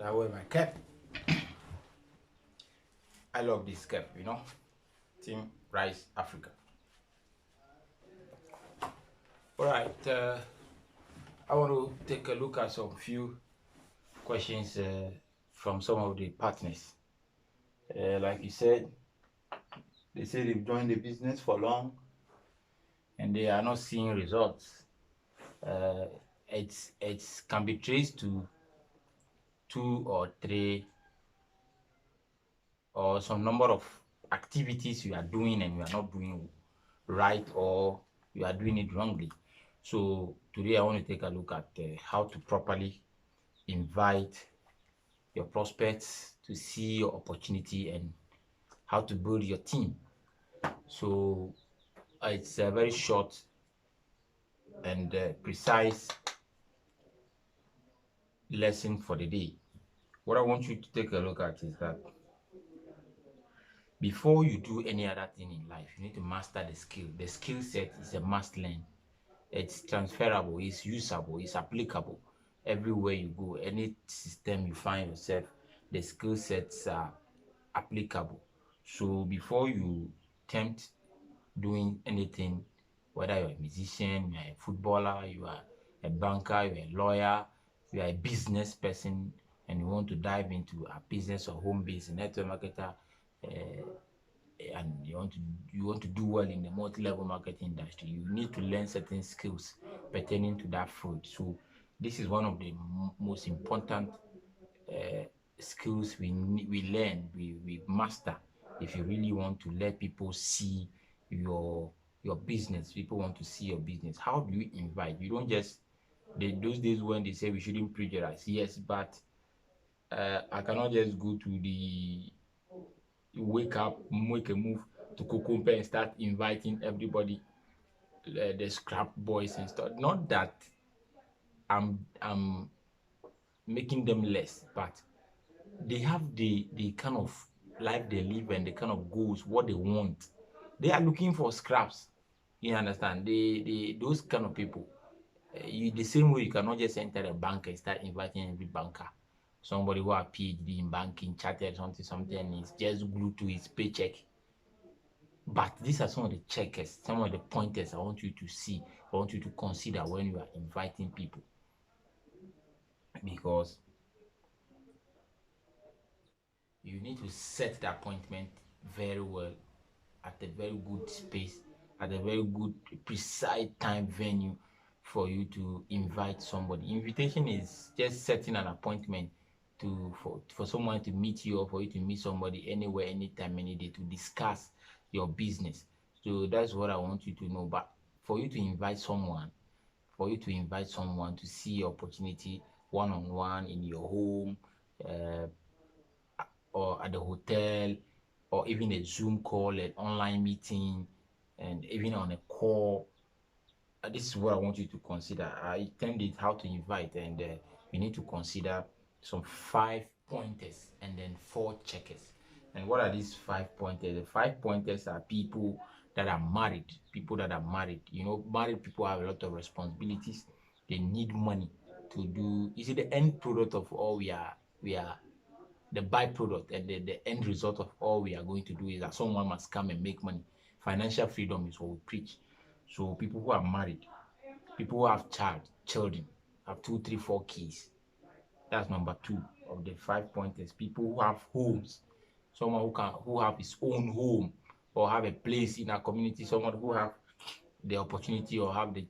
I wear my cap. I love this cap, Team Rise Africa. Alright, I want to take a look at some few questions from some of the partners. Like you said, they say they've joined the business for long and they are not seeing results. It can be traced to 2 or 3 or some number of activities you are doing and you are not doing right, or you are doing it wrongly. So today I want to take a look at how to properly invite your prospects to see your opportunity and how to build your team. So it's a very short and precise lesson for the day. What I want you to take a look at is that before you do any other thing in life, you need to master the skill. The skill set is a must learn. It's transferable, it's usable, it's applicable everywhere you go. Any system you find yourself, the skill sets are applicable. So before you attempt doing anything, whether you're a musician, you're a footballer, you are a banker, you're a lawyer, you are a business person, and you want to dive into a business or home-based network marketer, and you want to do well in the multi-level marketing industry, you need to learn certain skills pertaining to that field. So this is one of the most important skills we learn, we master, if you really want to let people see your business. People want to see your business. How do you invite? You don't just those days when they say we shouldn't plagiarize, yes, but I cannot just go to the wake up, make a move to Kokompe and start inviting everybody, the scrap boys and stuff. Not that I'm making them less, but they have the kind of life they live and the kind of goals, what they want. They are looking for scraps. You understand? Those kind of people. The same way you cannot just enter a bank and start inviting every banker. Somebody who have PhD in banking, chartered something, and is just glued to his paycheck. But these are some of the checkers, some of the pointers I want you to see, I want you to consider when you are inviting people. Because you need to set the appointment very well, at a very good space, at a very good precise time venue for you to invite somebody. Invitation is just setting an appointment for someone to meet you, or for you to meet somebody anywhere, anytime, any day, to discuss your business. So that's what I want you to know. But for you to invite someone, to see your opportunity one-on-one in your home, uh, or at the hotel, or even a Zoom call, an online meeting, and even on a call. This is what I want you to consider. I termed it how to invite, and you need to consider some 5 pointers and then 4 checkers. And what are these 5 pointers? The 5 pointers are people that are married. People that are married. Married people have a lot of responsibilities. They need money to do. You see, the end product of all we are the byproduct and the end result of all we are going to do is that someone must come and make money. Financial freedom is what we preach. So people who are married, people who have children, have 2, 3, 4 kids. That's number 2 of the 5 pointers. People who have homes, someone who have his own home or have a place in a community, someone who have the opportunity or have the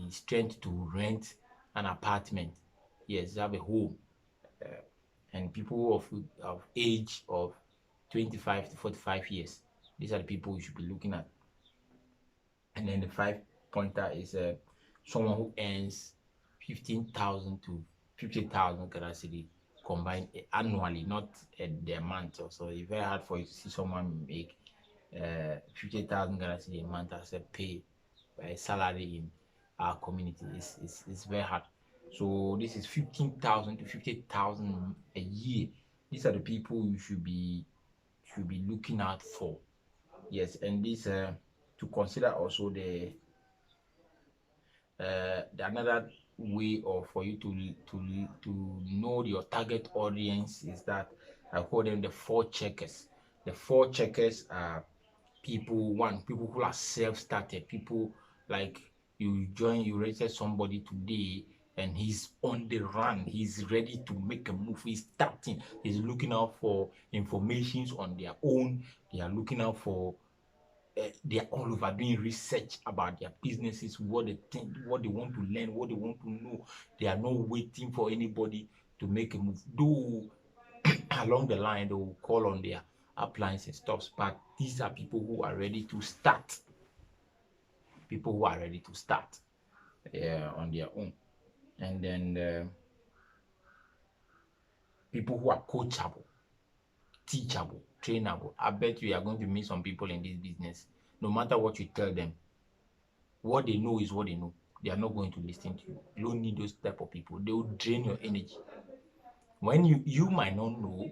strength to rent an apartment. Yes, have a home. And people of age of 25 to 45 years. These are the people you should be looking at. And then the 5 pointer is someone who earns 15,000 to 50,000 Ghana cedi combined annually, not a month or so. It's very hard for you to see someone make 50,000 Ghana cedi a month as a pay, a salary in our community. It's very hard. So this is 15,000 to 50,000 a year. These are the people you should be looking out for. Yes, and this to consider also the another way, or for you to know your target audience, is that I call them the four checkers. The four checkers are people who are self-started, people like you register somebody today and he's on the run, he's ready to make a move, he's starting, he's looking out for informations on their own, they are looking out for they are all over doing research about their businesses, what they think, what they want to learn, what they want to know. They are not waiting for anybody to make a move. Though along the line they will call on their uplines and stuff, but these are people who are ready to start. People who are ready to start on their own. And then people who are coachable, teachable, trainable. I bet you are going to meet some people in this business. No matter what you tell them, what they know is what they know. They are not going to listen to you. You don't need those type of people. They will drain your energy. When you might not know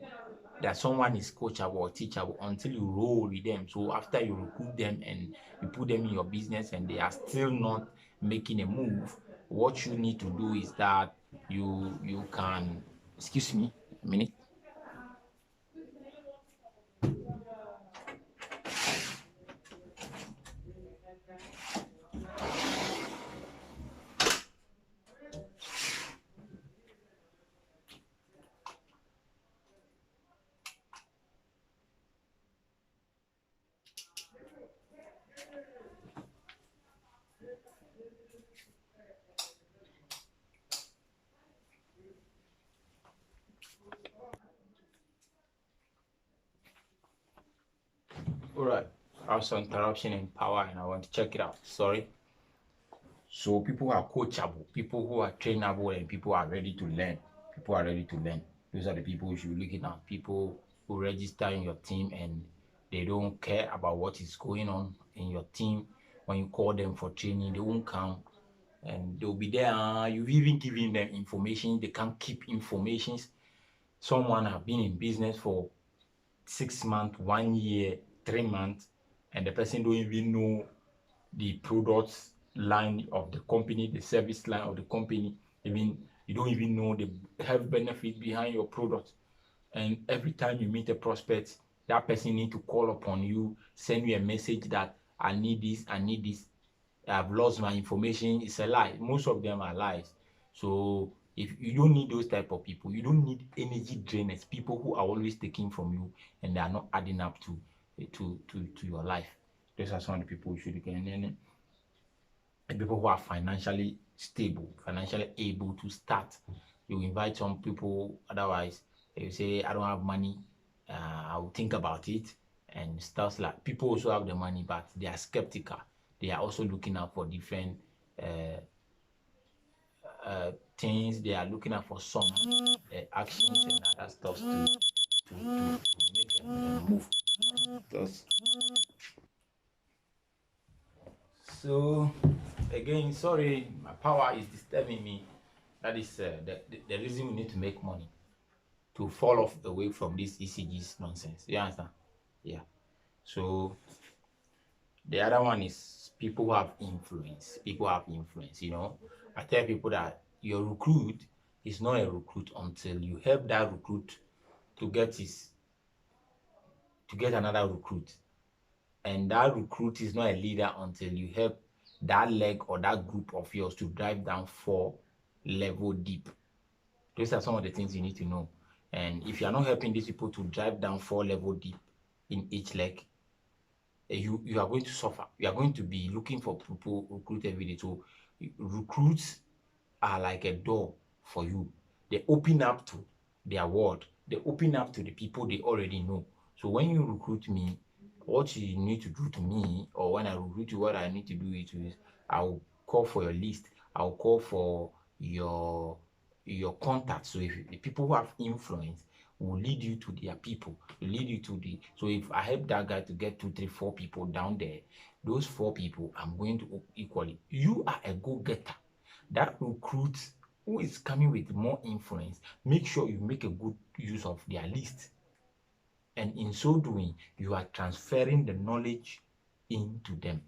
that someone is coachable or teachable until you roll with them. So after you recruit them and you put them in your business and they are still not making a move, what you need to do is that you can, excuse me a minute. All right, I have some interruption in power and I want to check it out. Sorry. So people who are coachable, people who are trainable, and people who are ready to learn. People are ready to learn. Those are the people you should be looking at. People who register in your team and they don't care about what is going on in your team. When you call them for training, they won't come and they'll be there. You've even given them information. They can't keep information. Someone have been in business for 6 months, 1 year, 3 months, and the person don't even know the products line of the company, the service line of the company. Even you don't even know the health benefit behind your product. And every time you meet a prospect, that person need to call upon you, send you a message that I need this, I need this, I've lost my information. It's a lie. Most of them are lies. So if you don't need those type of people, you don't need energy drainers, people who are always taking from you and they are not adding up to your life. Those are some of the people you should look at. And then people who are financially stable, financially able to start. You invite some people, otherwise you say, I don't have money, I'll think about it and stuff. Like people also have the money, but they are skeptical. They are also looking out for different uh, things. They are looking out for some actions and other stuff to make a move. Thus, so again, sorry, my power is disturbing me. That is the reason we need to make money, to fall off away from this ECG's nonsense. You understand? Yeah. So the other one is people who have influence. People have influence. I tell people that your recruit is not a recruit until you help that recruit to get another recruit. And that recruit is not a leader until you help that leg or that group of yours to drive down 4 level deep. Those are some of the things you need to know. And if you are not helping these people to drive down 4 level deep in each leg, you are going to suffer. You are going to be looking for people recruit every day. So recruits are like a door for you. They open up to their world. They open up to the people they already know. So when you recruit me, what you need to do to me, or when I recruit you, what I need to do is I'll call for your list. I'll call for your contact. So if the people who have influence will lead you to their people, will lead you to the. So if I help that guy to get 2, 3, 4 people down there, those 4 people I'm going to equally. You are a go-getter. That recruit who is coming with more influence, make sure you make a good use of their list. And in so doing, you are transferring the knowledge into them.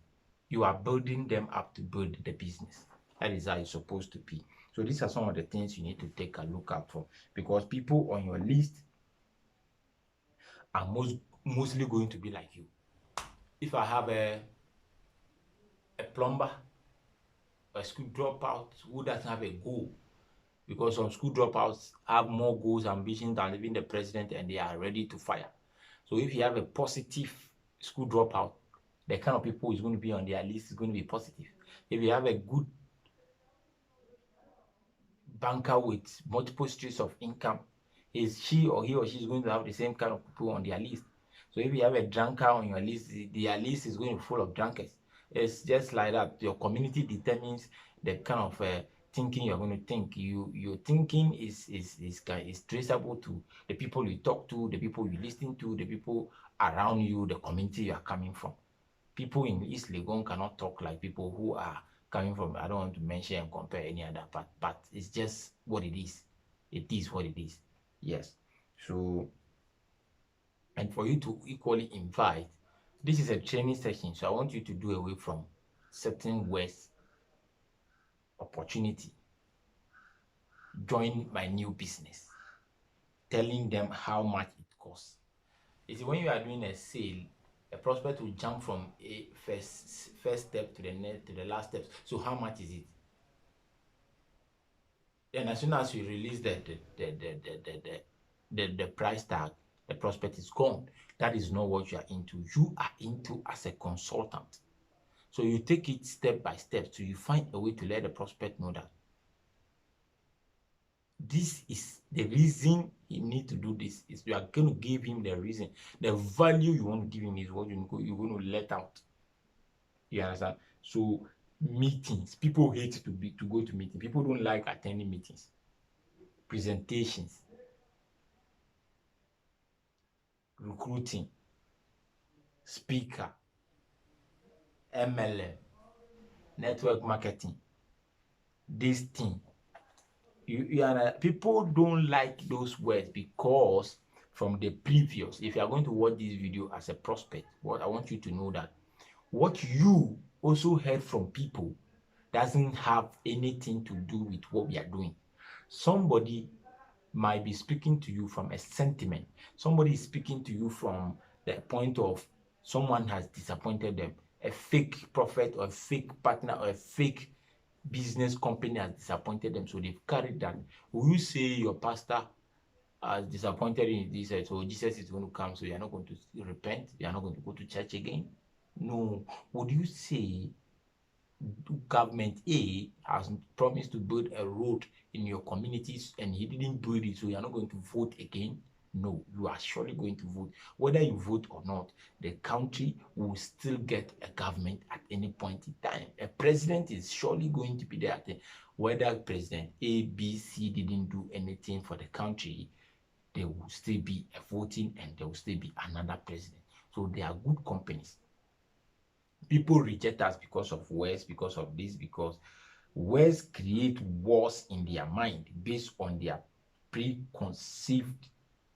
You are building them up to build the business. That is how it's supposed to be. So these are some of the things you need to take a look out for, because people on your list are mostly going to be like you. If I have a plumber, a school dropout who doesn't have a goal, because some school dropouts have more goals, ambitions than even the president, and they are ready to fire. So if you have a positive school dropout, the kind of people who is going to be on their list is going to be positive. If you have a good banker with multiple streams of income, he or she is going to have the same kind of people on their list. So if you have a drunkard on your list, their list is going to be full of drunkards. It's just like that. Your community determines the kind of thinking you're going to think. Your thinking is traceable to the people you talk to, the people you listen to, the people around you, the community you are coming from. People in East Legon cannot talk like people who are coming from, I don't want to mention and compare any other part, but it's just what it is. It is what it is. Yes. So, and for you to equally invite, this is a training session, so I want you to do away from certain words. Opportunity. Join my new business. Telling them how much it costs. You see, when you are doing a sale, a prospect will jump from a first step to the next to the last step. So how much is it? Then as soon as you release the price tag, the prospect is gone. That is not what you are into. You are into as a consultant. So you take it step by step so you find a way to let the prospect know that this is the reason you need to do this. Is you are going to give him the reason. The value you want to give him is what you're going to let out. You understand? So meetings, people hate to go to meetings. People don't like attending meetings. Presentations, recruiting, speaker, MLM, network marketing, this thing. People don't like those words because from the previous, if you are going to watch this video as a prospect, what I want you to know that what you also heard from people doesn't have anything to do with what we are doing. Somebody might be speaking to you from a sentiment. Somebody is speaking to you from the point of someone has disappointed them. A fake prophet or a fake partner or a fake business company has disappointed them, so they've carried that. Will you say your pastor has disappointed in this, so Jesus is going to come, so you're not going to repent, you're not going to go to church again? No. Would you say government A has promised to build a road in your communities and he didn't build it, so you're not going to vote again? No, you are surely going to vote. Whether you vote or not, the country will still get a government at any point in time. A president is surely going to be there. Whether President A, B, C didn't do anything for the country, there will still be a voting and there will still be another president. So they are good companies. People reject us because of words, because of this, because words create wars in their mind based on their preconceived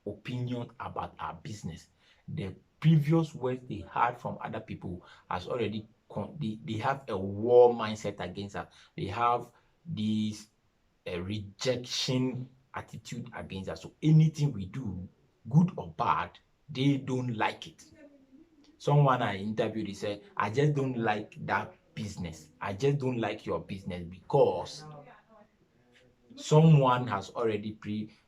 opinion about our business. The previous words they had from other people has already they have a war mindset against us. They have this rejection attitude against us. So anything we do, good or bad, they don't like it. Someone I interviewed, he said, I just don't like that business. I just don't like your business because someone has already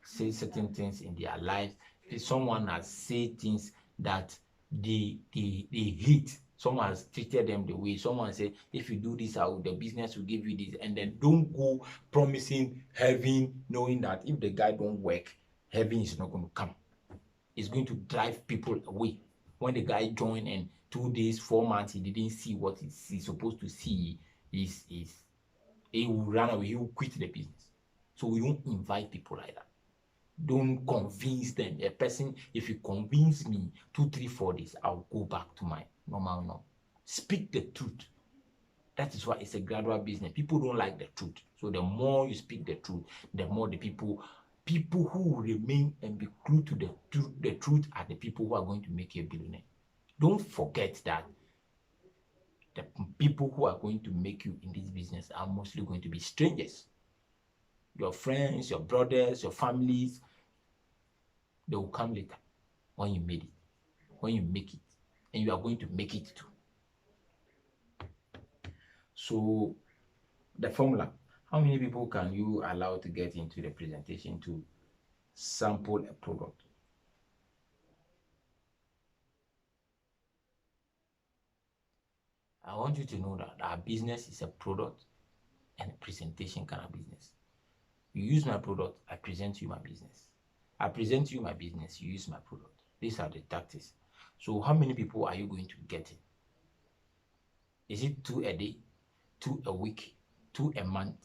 said certain things in their lives. Someone has said things that they hate. Someone has treated them the way. Someone said, if you do this, the business will give you this. And then don't go promising heaven, knowing that if the guy don't work, heaven is not going to come. It's going to drive people away. When the guy joined and 2 days, 4 months, he didn't see what he's supposed to see, he will run away, he will quit the business. So we don't invite people like that. Don't convince them. A person, if you convince me 2, 3, 4 days, I'll go back to my normal norm. Speak the truth. That is why it's a gradual business. People don't like the truth. So the more you speak the truth, the more the people who will remain and be glued to the truth are the people who are going to make you a billionaire. Don't forget that the people who are going to make you in this business are mostly going to be strangers. your friends, your brothers, your families, they will come later when you made it, when you make it, and you are going to make it too. So the formula, how many people can you allow to get into the presentation to sample a product? I want you to know that our business is a product and presentation kind of business. You use my product, I present you my business. I present you my business, you use my product. These are the tactics. So how many people are you going to get in? Is it 2 a day, 2 a week, 2 a month?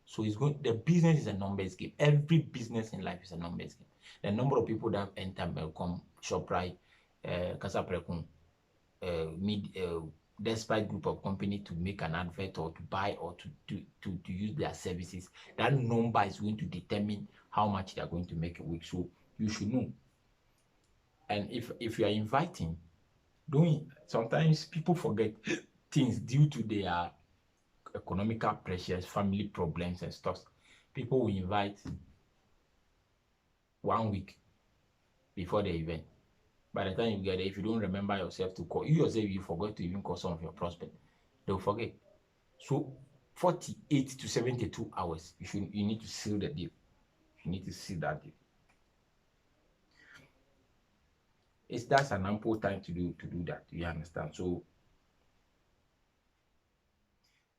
So it's going. The business is a numbers game. Every business in life is a numbers game. The number of people that enter Melcom, Shoprite, Casa Prekun, despite group of company to make an advert or to buy or to use their services, that number is going to determine how much they are going to make a week. So you should know. And if you are inviting, don't sometimes people forget things due to their economical pressures, family problems and stuff. People will invite 1 week before the event. By the time you get there, if you don't remember yourself to call, you yourself, you forgot to even call some of your prospects, they'll forget. So 48 to 72 hours, you need to seal the deal. You need to seal that deal. That's an ample time to do that. You understand? So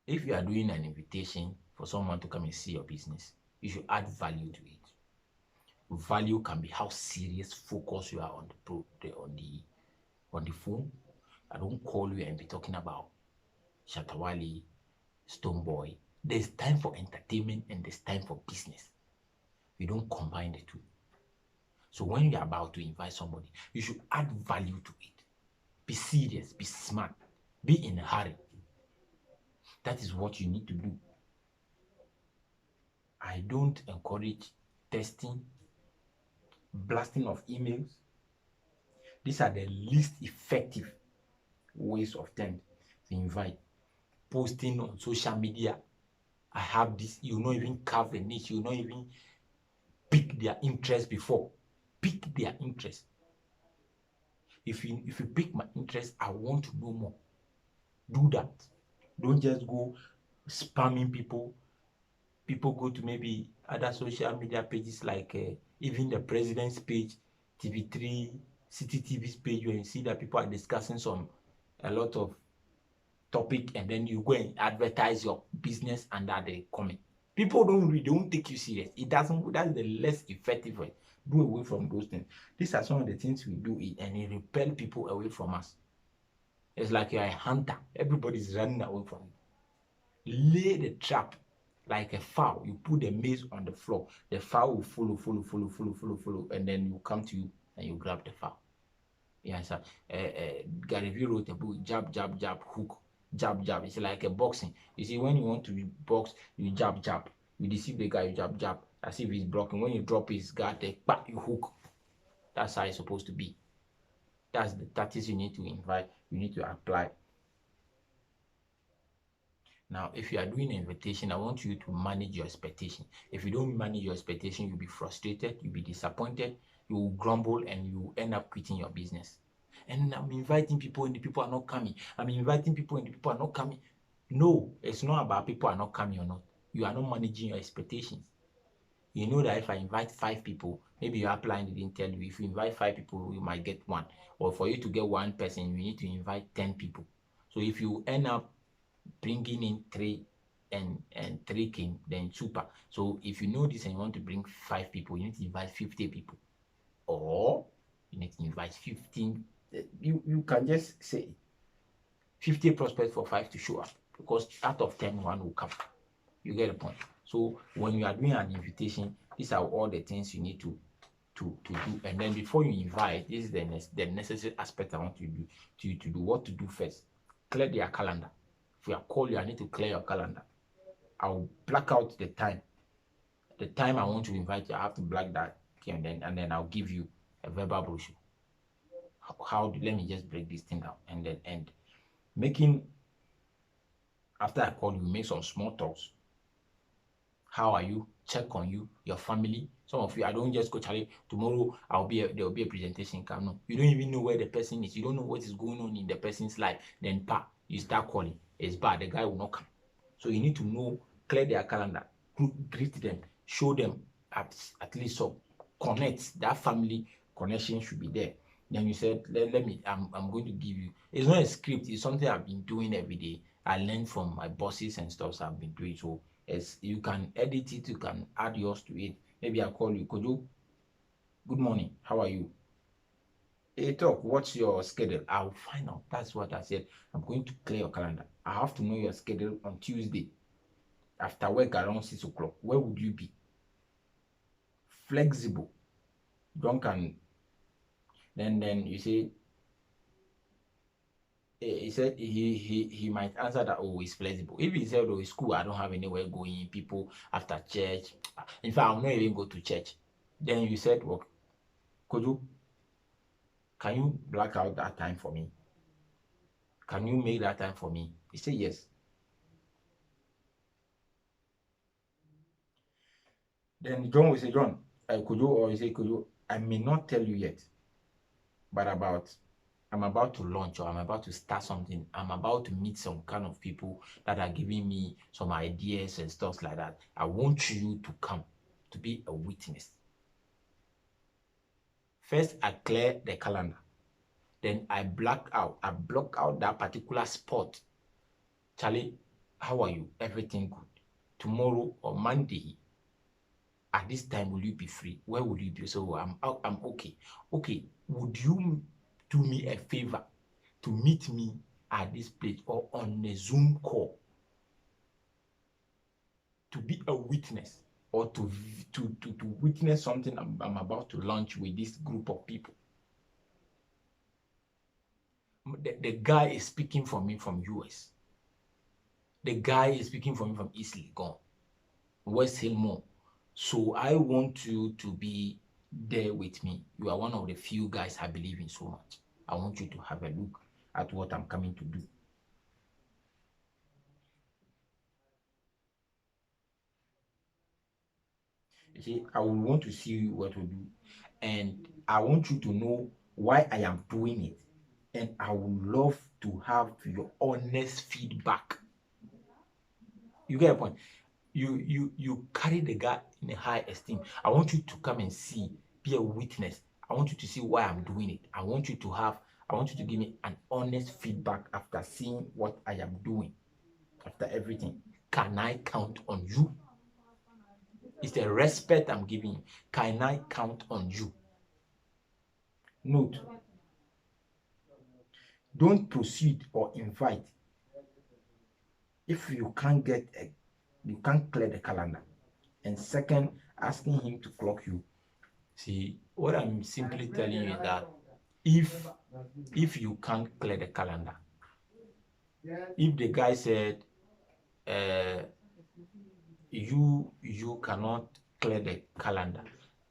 if you are doing an invitation for someone to come and see your business, you should add value to it. Value can be how serious, focus you are on the phone. I don't call you and be talking about Shatawali, Stoneboy. There's time for entertainment and there's time for business. You don't combine the two. So when you're about to invite somebody, you should add value to it. Be serious, be smart, be in a hurry. That is what you need to do. I don't encourage testing, blasting of emails. These are the least effective ways of time to invite. Posting on social media. I have this, you not even carve a niche, you not even pick their interest before. Pick their interest. If you pick my interest, I want to know more. Do that. Don't just go spamming people. People go to maybe other social media pages like even the president's page, TV3, City TV's page, where you see that people are discussing a lot of topic, and then you go and advertise your business under the comment. People don't take you serious. That's the less effective way. Do away from those things. These are some of the things we do, and it repel people away from us. It's like you're a hunter. Everybody's running away from you. Lay the trap like a fowl. You put the maze on the floor. The fowl will follow, and then you come to you and you grab the fowl. Yes, sir. Gary Vee wrote a book, Jab, Jab, Jab, Hook. Jab, jab. It's like a boxing. You see, when you want to box, you jab, jab. You deceive the guy, you jab, jab. As if he's blocking. When you drop his guard, you hook. That's how it's supposed to be. That's the tactics you need to invite. You need to apply. Now, if you are doing an invitation, I want you to manage your expectation. If you don't manage your expectation, you'll be frustrated, you'll be disappointed, you will grumble, and you will end up quitting your business. And I'm inviting people and the people are not coming. I'm inviting people and the people are not coming. No, it's not about people are not coming or not. You are not managing your expectations. You know that if I invite 5 people, maybe your upline didn't tell you. If you invite 5 people, you might get 1. Or for you to get 1 person, you need to invite 10 people. So if you end up bringing in 3 and 3 came, then super. So if you know this and you want to bring 5 people, you need to invite 50 people. Or you need to invite 15. You can just say 50 prospects for 5 to show up, because out of 10, 1 will come. You get the point. So when you are doing an invitation, these are all the things you need to do. And then before you invite, this is the necessary aspect I want you to do. What to do first? Clear their calendar. If we are called you, I need to clear your calendar. I'll black out the time. The time I want to invite you, I have to black that. Okay, and then I'll give you a verbal brochure. Let me just break this thing down. And after I call you, make some small talks. How are you? check on you, your family. Some of you, I don't just go, Charlie, tomorrow there will be a presentation. Come, no. You don't even know where the person is. You don't know what is going on in the person's life. Then, you start calling. It's bad. The guy will not come. So you need to know, clear their calendar, greet them, show them at least some connect. That family connection should be there. Then you said, let me, I'm going to give you. It's not a script. It's something I've been doing every day. I learned from my bosses and stuff. So I've been doing. So as you can edit it, you can add yours to it. Maybe I'll call you, Kojo. Good morning. How are you? Hey, talk. What's your schedule? I'll find out. That's what I said. I'm going to clear your calendar. I have to know your schedule on Tuesday after work around 6 o'clock. Where would you be? Flexible. Don't can. Then you say. He said he might answer that, oh, he's flexible. If he said, oh, it's school, I don't have anywhere going, people after church. In fact, I'll not even go to church. Then you said, well, Kojo, can you black out that time for me? Can you make that time for me? He said, yes. Then John will say, John, Kojo, or he say, Kojo, I may not tell you yet, but I'm about to launch, or I'm about to start something. I'm about to meet some kind of people that are giving me some ideas and stuff like that. I want you to come to be a witness. First, I clear the calendar. Then I block out that particular spot. Charlie, how are you? Everything good? Tomorrow or Monday, at this time, will you be free? Where will you be? So I'm okay. Okay, would you do me a favor to meet me at this place or on a Zoom call to be a witness or to witness something I'm about to launch with this group of people? The guy is speaking for me from US. The guy is speaking for me from East Legon, West Hillmore. So I want you to be there with me. You are one of the few guys I believe in so much. I want you to have a look at what I'm coming to do. You see, I will want to see what we do. And I want you to know why I am doing it. And I would love to have your honest feedback. You get a point? You carry the guy in a high esteem. I want you to come and see, be a witness. I want you to see why I'm doing it. I want you to give me an honest feedback after seeing what I am doing, after everything. Can I count on you? It's the respect I'm giving you. Can I count on you? Note, don't proceed or invite if you can't clear the calendar. And second, asking him to clock you. See, what I'm simply telling you is that if you can't clear the calendar, if the guy said you cannot clear the calendar,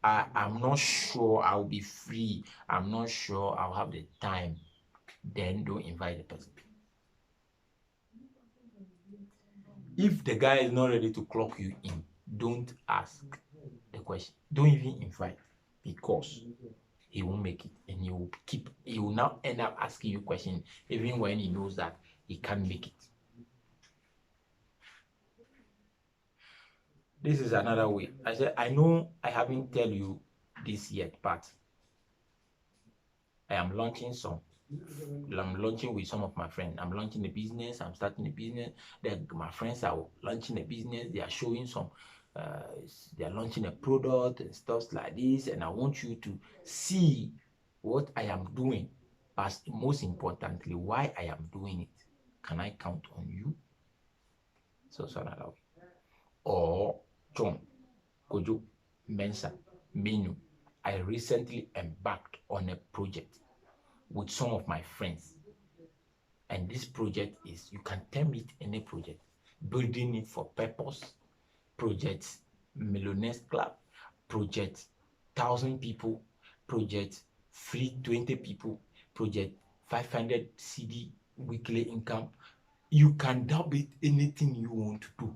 I'm not sure I'll be free, I'm not sure I'll have the time, then don't invite the person. If the guy is not ready to clock you in, don't ask the question. Don't even invite, because he won't make it, and he will now end up asking you questions even when he knows that he can't make it. This is another way. I said, I know I haven't tell you this yet, but I am launching I'm launching with some of my friends. I'm launching a business. I'm starting a business. My friends are launching a business. They are showing they are launching a product and stuff like this. And I want you to see what I am doing. But most importantly, why I am doing it. Can I count on you? So another way. Or John, Kojo, Mensa, Menu. I recently embarked on a project with some of my friends. And this project is, you can term it any project, building it for purpose, project Millionaires Club, project 1,000 people, project free 20 people, project 500 CD weekly income. You can dub it anything you want to do.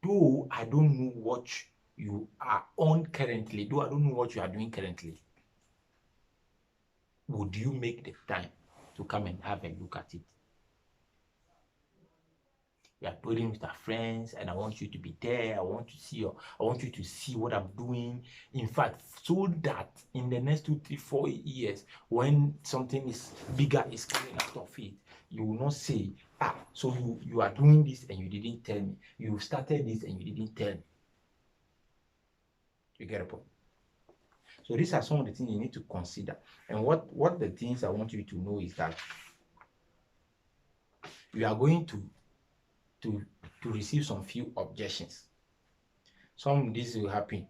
though I don't know what you are on currently, though I don't know what you are doing currently, would you make the time to come and have a look at it? We are putting with our friends, and I want you to be there. I want you to see what I'm doing. In fact, so that in the next 2, 3, 4 years, when something is bigger is coming out of it, you will not say, so you are doing this and you didn't tell me. You started this and you didn't tell me. You get a point? So these are some of the things you need to consider. And what the things I want you to know is that you are going to receive some few objections. Some of this will happen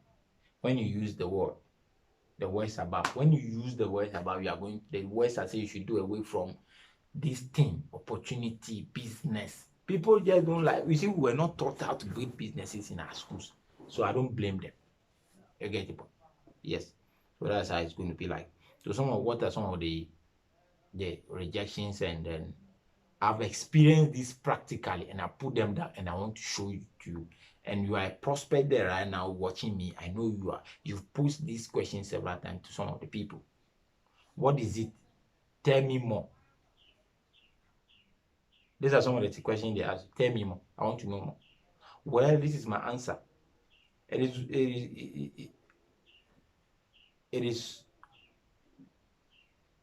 when you use the words above. When you use the words above, the words I say you should do away from this thing, opportunity, business. People just don't like. You see, we were not taught how to build businesses in our schools, so I don't blame them. You get the point? Yes. So that's how it's going to be like. So what are some of the rejections, and then I've experienced this practically, and I put them down, and I want to show you to you. And you are a prospect there right now watching me. I know you are. You've posed these questions several times to some of the people. What is it? Tell me more. These are some of the questions they ask. Tell me more. I want to know more. Well, this is my answer. It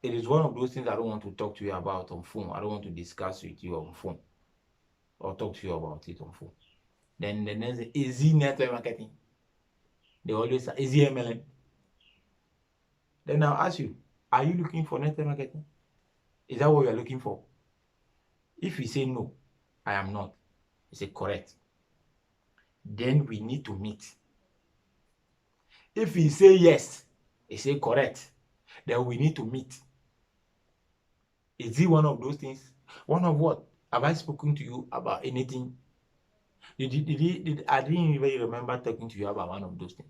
is one of those things I don't want to talk to you about on phone. I don't want to discuss with you on phone or talk to you about it on phone. Then the next is it network marketing? They always say, is it MLM? Then I'll ask you, are you looking for network marketing? Is that what you are looking for? If you say no, I am not, you say correct. Then we need to meet. If you say yes, you say correct, then we need to meet. Is it one of those things? One of what? Have I spoken to you about anything? I didn't even remember talking to you about one of those things.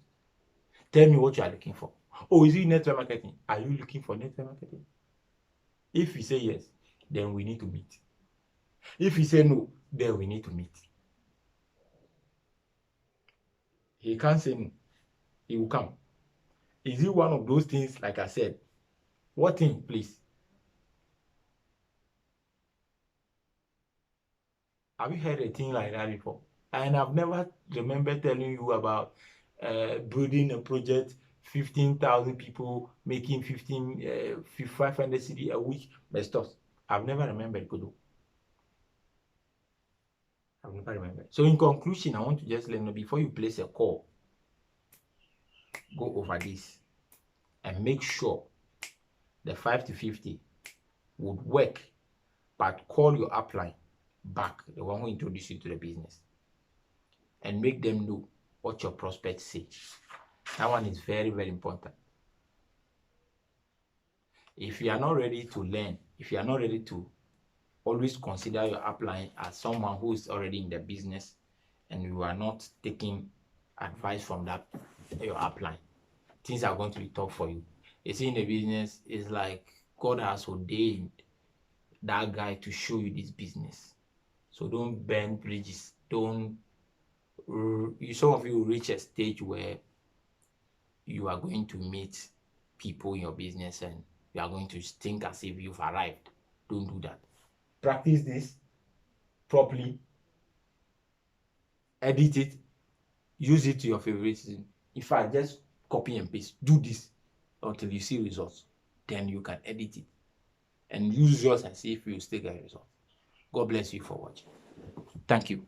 Tell me what you are looking for. Oh, is it network marketing? Are you looking for network marketing? If you say yes, then we need to meet. If you say no, then we need to meet. He can't say no. He will come. Is it one of those things, like I said? What thing, please? Have you heard a thing like that before? And I've never remember telling you about building a project, 15,000 people making 500 CD a week, but stuff. I've never remembered, Kodo. I've never remembered. So in conclusion, I want to just let you know, before you place a call, go over this and make sure the 5 to 50 would work, but call your upline back, the one who introduced you to the business, and make them know what your prospects say. That one is very, very important. If you are not ready to learn, if you are not ready to always consider your upline as someone who is already in the business, and you are not taking advice from that your upline, things are going to be tough for you. You see, in the business, it's like God has ordained that guy to show you this business. So don't burn bridges. Some of you will reach a stage where you are going to meet people in your business and you are going to think as if you've arrived. Don't do that. Practice this properly. Edit it. Use it to your favoritism. In fact, just copy and paste. Do this until you see results. Then you can edit it and use yours and see if you still get results. God bless you for watching. Thank you.